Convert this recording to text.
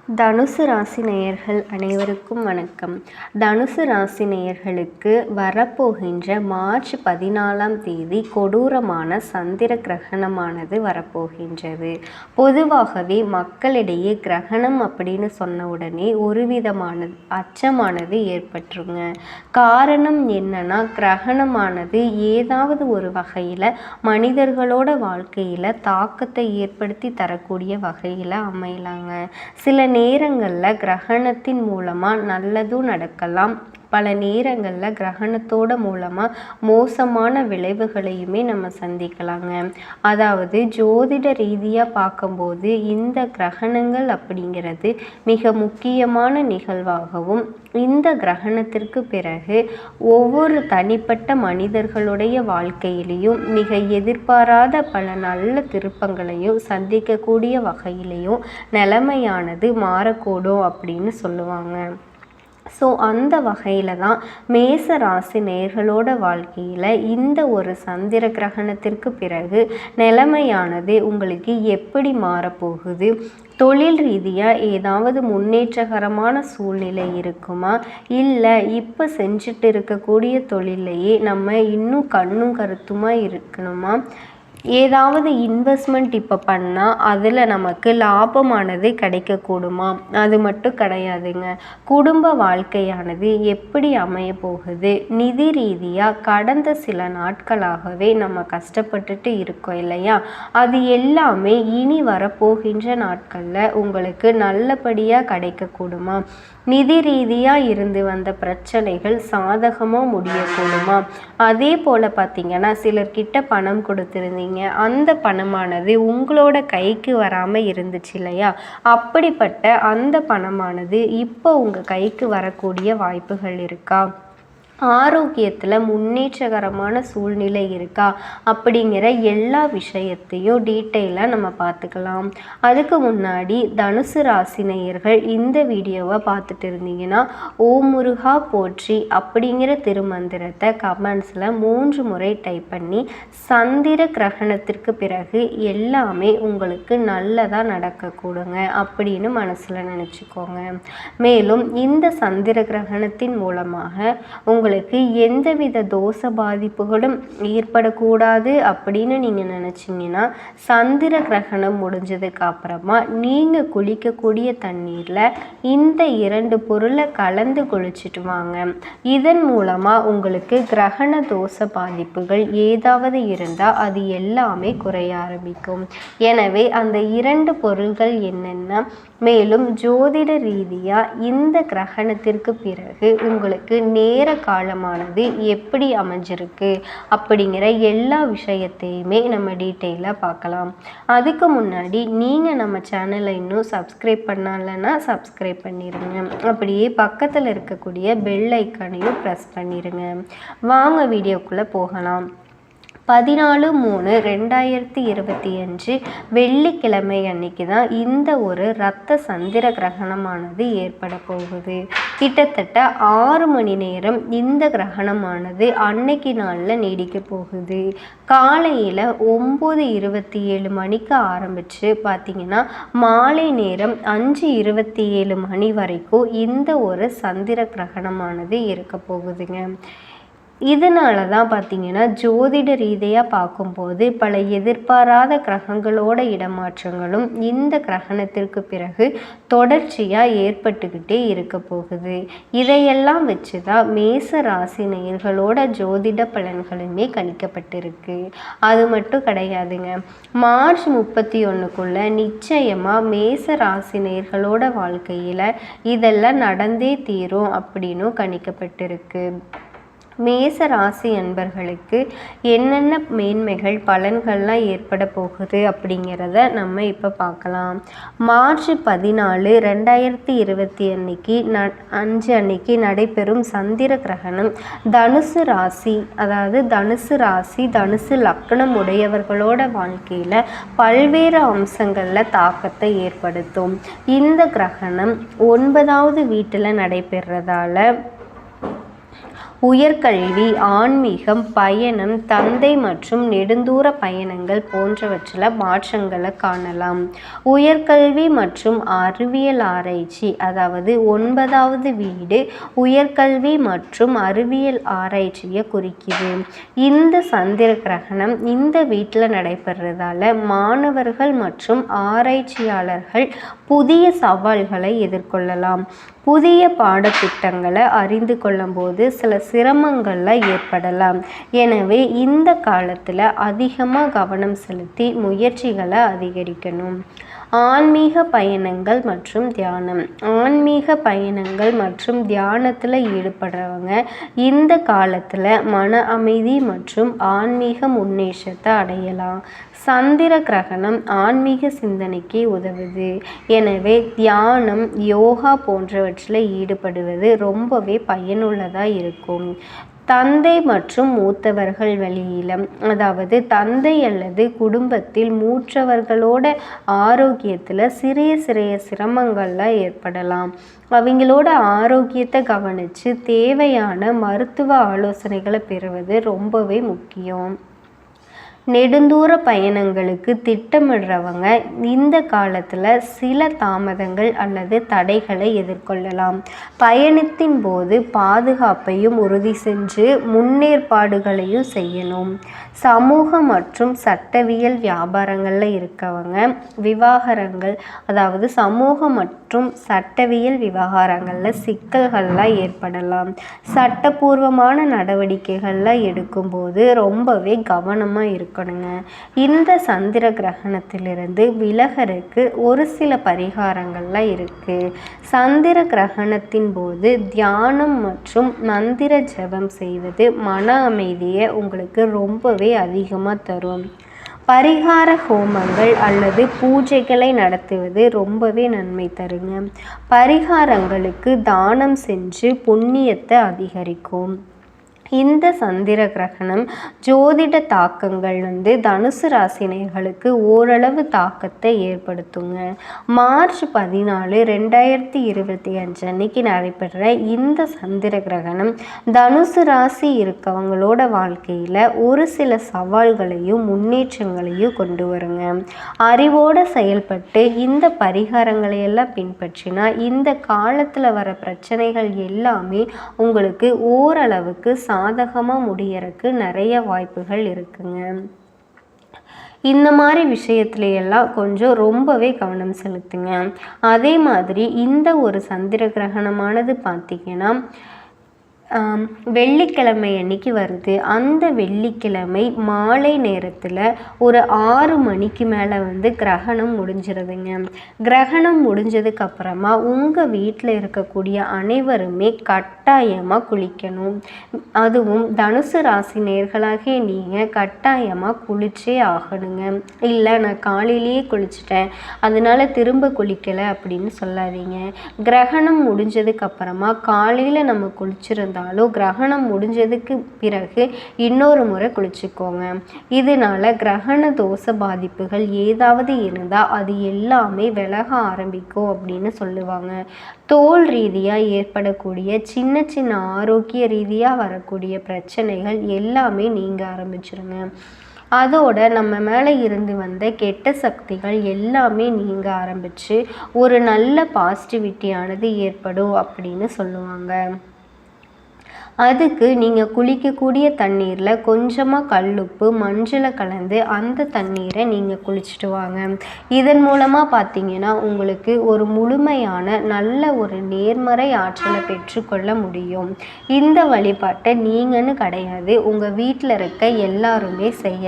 தனுசு ராசி நேயர்கள் அனைவருக்கும் வணக்கம். தனுசு ராசி நேயர்களுக்கு வரப்போகின்ற மார்ச் 14ஆம் தேதி கொடூரமான சந்திர கிரகணமானது வரப்போகின்றது. பொதுவாகவே மக்களிடையே கிரகணம் அப்படின்னு சொன்ன உடனே ஒரு விதமான அச்சமானது ஏற்பட்டுருங்க. காரணம் என்னன்னா, கிரகணமானது ஏதாவது ஒரு வகையில் மனிதர்களோட வாழ்க்கையில் தாக்கத்தை ஏற்படுத்தி தரக்கூடிய வகையில் அமையலாங்க. சில நேரங்களில் கிரகணத்தின் மூலமாக நல்லதும் நடக்கலாம், பல நேரங்களில் கிரகணத்தோட மூலமாக மோசமான விளைவுகளையுமே நம்ம சந்திக்கலாங்க. அதாவது ஜோதிட ரீதியாக பார்க்கும்போது இந்த கிரகணங்கள் அப்படிங்கிறது மிக முக்கியமான நிகழ்வாகவும், இந்த கிரகணத்திற்கு பிறகு ஒவ்வொரு தனிப்பட்ட மனிதர்களுடைய வாழ்க்கையிலையும் மிக எதிர்பாராத பல நல்ல திருப்பங்களையும் சந்திக்கக்கூடிய வகையிலையும் நிலைமையானது மாறக்கூடும் அப்படின்னு சொல்லுவாங்க. ஸோ அந்த வகையில் தான் மேச ராசி நேயர்களோட வாழ்க்கையில் இந்த ஒரு சந்திர கிரகணத்திற்கு பிறகு நிலைமையானது உங்களுக்கு எப்படி மாறப்போகுது, தொழில் ரீதியாக ஏதாவது முன்னேற்றகரமான சூழ்நிலை இருக்குமா, இல்லை இப்போ செஞ்சுட்டு இருக்கக்கூடிய தொழிலையே நம்ம இன்னும் கண்ணும் கருத்துமாக இருக்கணுமா, ஏதாவது இன்வெஸ்ட்மெண்ட் இப்போ பண்ணால் அதில் நமக்கு லாபமானது கிடைக்கக்கூடுமா, அது மட்டும் கிடையாதுங்க. குடும்ப வாழ்க்கையானது எப்படி அமைய போகுது, நிதி ரீதியாக கடந்த சில நாட்களாகவே நம்ம கஷ்டப்பட்டுட்டு இருக்கோம் இல்லையா, அது எல்லாமே இனி வரப்போகின்ற நாட்களில் உங்களுக்கு நல்லபடியாக கிடைக்கக்கூடுமா, நிதி ரீதியாக இருந்து வந்த பிரச்சனைகள் சாதகமாக முடியக்கூடுமா, அதே போல் பார்த்திங்கன்னா சிலர்கிட்ட பணம் கொடுத்துருந்தீங்க, அந்த பணமானது உங்களோட கைக்கு வராமல் இருந்துச்சு இல்லையா, அப்படிப்பட்ட அந்த பணமானது இப்போ உங்கள் கைக்கு வரக்கூடிய வாய்ப்புகள் இருக்கா, ஆரோக்கியத்தில் முன்னேற்றகரமான சூழ்நிலை இருக்கா அப்படிங்கிற எல்லா விஷயத்தையும் டீட்டெயிலாக நம்ம பார்த்துக்கலாம். அதுக்கு முன்னாடி தனுசு ராசி நேயர்கள் இந்த வீடியோவை பார்த்துட்டு இருந்தீங்கன்னா ஓம் முருகா போற்றி அப்படிங்கிற திருமந்திரத்தை கமெண்ட்ஸில் 3 முறை டைப் பண்ணி சந்திர கிரகணத்திற்கு பிறகு எல்லாமே உங்களுக்கு நல்லதாக நடக்கக்கூடுங்க அப்படின்னு மனசில் நினச்சிக்கோங்க. மேலும் இந்த சந்திர கிரகணத்தின் மூலமாக உங்களுக்கு எந்தவித தோஷ பாதிப்புகளும் ஏற்படக்கூடாது அப்படின்னு நீங்கள் நினச்சிங்கன்னா சந்திர கிரகணம் முடிஞ்சதுக்கு அப்புறமா நீங்கள் குளிக்கக்கூடிய தண்ணீரில் இந்த 2 பொருளை கலந்து குளிச்சுட்டு வாங்க. இதன் மூலமாக உங்களுக்கு கிரகண தோஷ பாதிப்புகள் ஏதாவது இருந்தால் அது எல்லாமே குறைய ஆரம்பிக்கும். எனவே அந்த 2 பொருள்கள் என்னென்ன, மேலும் ஜோதிட ரீதியாக இந்த கிரகணத்திற்கு பிறகு உங்களுக்கு நேர காலமானது எப்படி அமைஞ்சிருக்கு அப்படிங்கிற எல்லா விஷயத்தையுமே நம்ம டீட்டெயிலாக பார்க்கலாம். அதுக்கு முன்னாடி நீங்கள் நம்ம சேனலை இன்னும் சப்ஸ்கிரைப் பண்ணலைன்னா சப்ஸ்கிரைப் பண்ணிடுங்க. அப்படியே பக்கத்தில் இருக்கக்கூடிய பெல் ஐக்கானையும் ப்ரெஸ் பண்ணிடுங்க. வாங்க வீடியோக்குள்ளே போகலாம். 14/3/2025 வெள்ளிக்கிழமை அன்னைக்கு தான் இந்த ஒரு இரத்த சந்திர கிரகணமானது ஏற்பட போகுது. கிட்டத்தட்ட 6 மணி நேரம் இந்த கிரகணமானது அன்னைக்கு நாளில் நீடிக்க போகுது. காலையில் 9:27 மணிக்கு ஆரம்பித்து பார்த்திங்கன்னா மாலை நேரம் 5:27 மணி வரைக்கும் இந்த ஒரு சந்திர கிரகணமானது இருக்க போகுதுங்க. இதனால தான் பார்த்திங்கன்னா ஜோதிட ரீதியாக பார்க்கும்போது பல எதிர்பாராத கிரகங்களோட இடமாற்றங்களும் இந்த கிரகணத்திற்கு பிறகு தொடர்ச்சியாக ஏற்பட்டுக்கிட்டே இருக்க போகுது. இதையெல்லாம் வச்சு தான் மேச ராசி நேயர்களோட ஜோதிட பலன்களுமே கணிக்கப்பட்டிருக்கு. அது மட்டும் கிடையாதுங்க, மார்ச் 31க்குள்ளே நிச்சயமாக மேச ராசி நேயர்களோட வாழ்க்கையில் இதெல்லாம் நடந்தே தீரும் அப்படின்னும் கணிக்கப்பட்டிருக்கு. மேச ராசி அன்பர்களுக்கு என்னென்ன மேன்மைகள் பலன்கள்லாம் ஏற்பட போகுது அப்படிங்கிறத நம்ம இப்போ பார்க்கலாம். மார்ச் 14, 2025 அன்னைக்கு நடைபெறும் சந்திர கிரகணம் தனுசு ராசி, அதாவது தனுசு ராசி தனுசு லக்னம் உடையவர்களோட வாழ்க்கையில் பல்வேறு அம்சங்களில் தாக்கத்தை ஏற்படுத்தும். இந்த கிரகணம் 9வது வீட்டில் நடைபெறதால உயர்கல்வி, ஆன்மீகம், பயணம், தந்தை மற்றும் நெடுந்தூர பயணங்கள் போன்றவற்றில் மாற்றங்களை காணலாம். உயர்கல்வி மற்றும் அறிவியல் ஆராய்ச்சி, அதாவது 9வது வீடு உயர்கல்வி மற்றும் அறிவியல் ஆராய்ச்சியை குறிக்குது. இந்த சந்திர கிரகணம் இந்த வீட்டில் நடைபெறதால மாணவர்கள் மற்றும் ஆராய்ச்சியாளர்கள் புதிய சவால்களை எதிர்கொள்ளலாம். புதிய பாடத்திட்டங்களை அறிந்து கொள்ளும் போது சில சிரமங்கள்லாம் ஏற்படலாம். எனவே இந்த காலத்தில் அதிகமாக கவனம் செலுத்தி முயற்சிகளை அதிகரிக்கணும். ஆன்மீக பயணங்கள் மற்றும் தியானம். ஆன்மீக பயணங்கள் மற்றும் தியானத்தில் ஈடுபடுறவங்க இந்த காலத்தில் மன அமைதி மற்றும் ஆன்மீக முன்னேற்றத்தை அடையலாம். சந்திர கிரகணம் ஆன்மீக சிந்தனைக்கு உதவுது. எனவே தியானம், யோகா போன்றவற்றில் ஈடுபடுவது ரொம்பவே பயனுள்ளதாக இருக்கும். தந்தை மற்றும் மூத்தவர்கள் வழியில், அதாவது தந்தை அல்லது குடும்பத்தில் மூற்றவர்களோட ஆரோக்கியத்தில் சிறிய சிரமங்கள்லாம் ஏற்படலாம். அவங்களோட ஆரோக்கியத்தை கவனித்து தேவையான மருத்துவ ஆலோசனைகளை பெறுவது ரொம்பவே முக்கியம். நெடுந்தூர பயணங்களுக்கு திட்டமிடுறவங்க இந்த காலத்தில் சில தாமதங்கள் அல்லது தடைகளை எதிர்கொள்ளலாம். பயணத்தின் போது பாதுகாப்பையும் உறுதி செஞ்சு முன்னேற்பாடுகளையும் செய்யணும். சமூக மற்றும் சட்டவியல் வியாபாரங்களில் இருக்கவங்க விவகாரங்கள், அதாவது சமூக மற்றும் சட்டவியல் விவகாரங்களில் சிக்கல்கள்லாம் ஏற்படலாம். சட்டப்பூர்வமான நடவடிக்கைகள்லாம் எடுக்கும்போது ரொம்பவே கவனமாக இருக்கணுங்க. இந்த சந்திர கிரகணத்திலிருந்து விலகறதுக்கு ஒரு சில பரிகாரங்கள்லாம் இருக்குது. சந்திர கிரகணத்தின் போது தியானம் மற்றும் மந்திர ஜபம் செய்வது மன அமைதியை உங்களுக்கு ரொம்பவே அதிகமாக தரும். பரிகார ஹோமங்கள் அல்லது பூஜைகளை நடத்துவது ரொம்பவே நன்மை தருங்க. பரிகாரங்களுக்கு தானம் செஞ்சு புண்ணியத்தை அதிகரிக்கும். இந்த சந்திர கிரகணம் ஜோதிட தாக்கங்கள் தனுசு ராசினியர்களுக்கு ஓரளவு தாக்கத்தை ஏற்படுத்துங்க. மார்ச் 14, 2025 அன்னைக்கு நடைபெற்ற இந்த சந்திர கிரகணம் தனுசு ராசி இருக்கவங்களோட வாழ்க்கையில் ஒரு சில சவால்களையும் முன்னேற்றங்களையும் கொண்டு வருங்க. அறிவோடு செயல்பட்டு இந்த பரிகாரங்களை எல்லாம் பின்பற்றினா இந்த காலத்தில் வர பிரச்சனைகள் எல்லாமே உங்களுக்கு ஓரளவுக்கு சாதகமாக முடியறதுக்கு நிறைய வாய்ப்புகள் இருக்குங்க. இந்த மாதிரி விஷயத்துலையெல்லாம் கொஞ்சம் ரொம்பவே கவனம் செலுத்துங்க. அதே மாதிரி இந்த ஒரு சந்திர கிரகணமானது பார்த்திங்கன்னா வெள்ளிக்கிழமை அன்னைக்கு வருது. அந்த வெள்ளிக்கிழமை மாலை நேரத்தில் ஒரு 6 மணிக்கு மேலே கிரகணம் முடிஞ்சிருதுங்க. கிரகணம் முடிஞ்சதுக்கப்புறமா உங்கள் வீட்டில் இருக்கக்கூடிய அனைவருமே கட்டாயமாக குளிக்கணும். அதுவும் தனுசு ராசி நேயர்களாகிய நீங்கள் கட்டாயமாக குளிச்சே ஆகணுங்க. இல்லை நான் காலையிலேயே குளிச்சிட்டேன் அதனால் திரும்ப குளிக்கலை அப்படின்னு சொல்லாதீங்க. கிரகணம் முடிஞ்சதுக்கப்புறமா காலையில் நம்ம குளிச்சிருந்தோம் கிரகணம் முடிஞ்சதுக்கு பிறகு இன்னொரு முறை குளிச்சுக்கோங்க. இதனால கிரகண தோஷ பாதிப்புகள் ஏதாவது இருந்தால் அது எல்லாமே விலக ஆரம்பிக்கும் அப்படின்னு சொல்லுவாங்க. தோல் ரீதியாக ஏற்படக்கூடிய சின்ன ஆரோக்கிய ரீதியாக வரக்கூடிய பிரச்சனைகள் எல்லாமே நீங்க ஆரம்பிச்சிருங்க. அதோட நம்ம மேலே இருந்து வந்த கெட்ட சக்திகள் எல்லாமே நீங்க ஆரம்பித்து ஒரு நல்ல பாசிட்டிவிட்டியானது ஏற்படும் அப்படின்னு சொல்லுவாங்க. அதுக்கு நீங்கள் குளிக்கக்கூடிய தண்ணீரில் கொஞ்சமாக கல்லுப்பு மஞ்சளை கலந்து அந்த தண்ணீரை நீங்கள் குளிச்சுட்டு வாங்க. இதன் மூலமாக பார்த்தீங்கன்னா உங்களுக்கு ஒரு முழுமையான நல்ல ஒரு நேர்மறை ஆற்றலை பெற்றுக்கொள்ள முடியும். இந்த வழிபாட்டை நீங்கன்னு கிடையாது, உங்கள் வீட்டில் இருக்க எல்லாருமே செய்ய